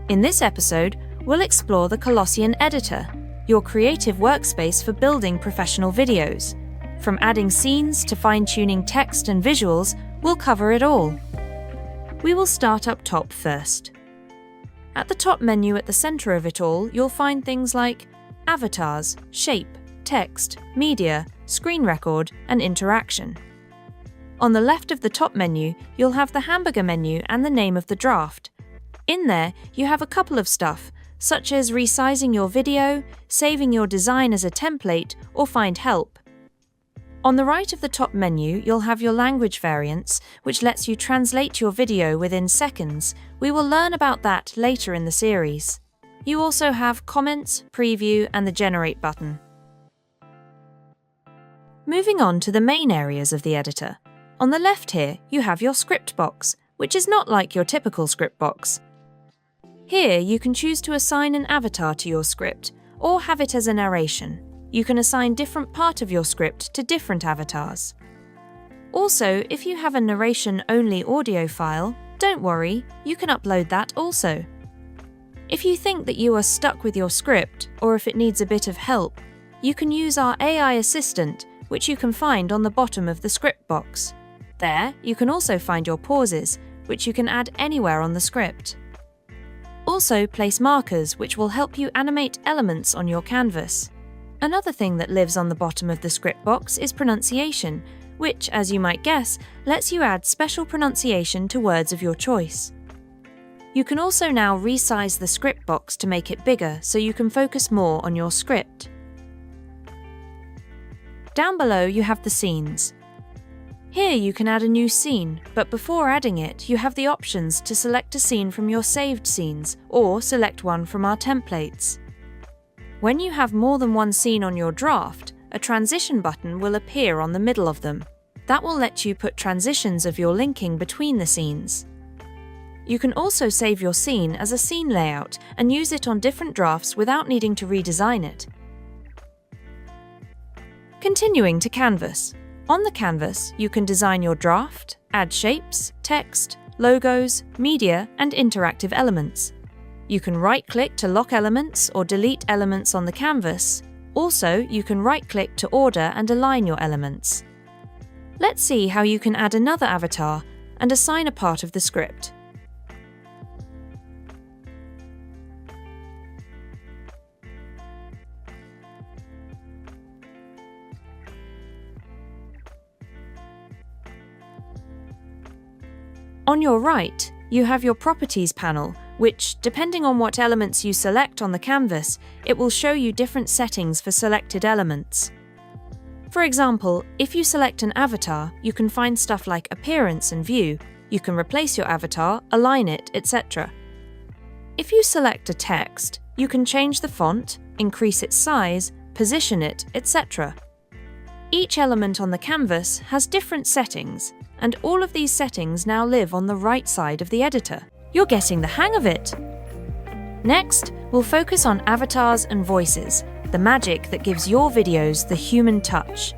In this episode, we'll explore the Colossyan Editor, your creative workspace for building professional videos. From adding scenes to fine-tuning text and visuals, we'll cover it all. We will start up top first. At the top menu at the center of it all, you'll find things like avatars, shape, text, media, screen record, and interaction. On the left of the top menu, you'll have the hamburger menu and the name of the draft. In there, you have a couple of stuff, such as resizing your video, saving your design as a template, or find help. On the right of the top menu, you'll have your language variants, which lets you translate your video within seconds. We will learn about that later in the series. You also have comments, preview, and the generate button. Moving on to the main areas of the editor. On the left here, you have your script box, which is not like your typical script box. Here, you can choose to assign an avatar to your script, or have it as a narration. You can assign different part of your script to different avatars. Also, if you have a narration-only audio file, don't worry, you can upload that also. If you think that you are stuck with your script, or if it needs a bit of help, you can use our AI assistant, which you can find on the bottom of the script box. There, you can also find your pauses, which you can add anywhere on the script. Also, place markers, which will help you animate elements on your canvas. Another thing that lives on the bottom of the script box is pronunciation, which, as you might guess, lets you add special pronunciation to words of your choice. You can also now resize the script box to make it bigger so you can focus more on your script. Down below you have the scenes. Here you can add a new scene, but before adding it, you have the options to select a scene from your saved scenes or select one from our templates. When you have more than one scene on your draft, a transition button will appear on the middle of them. That will let you put transitions of your linking between the scenes. You can also save your scene as a scene layout and use it on different drafts without needing to redesign it. Continuing to Canvas. On the canvas, you can design your draft, add shapes, text, logos, media, and interactive elements. You can right-click to lock elements or delete elements on the canvas. Also, you can right-click to order and align your elements. Let's see how you can add another avatar and assign a part of the script. On your right, you have your Properties panel, which, depending on what elements you select on the canvas, it will show you different settings for selected elements. For example, if you select an avatar, you can find stuff like appearance and view. You can replace your avatar, align it, etc. If you select a text, you can change the font, increase its size, position it, etc. Each element on the canvas has different settings, and all of these settings now live on the right side of the editor. You're getting the hang of it! Next, we'll focus on avatars and voices, the magic that gives your videos the human touch.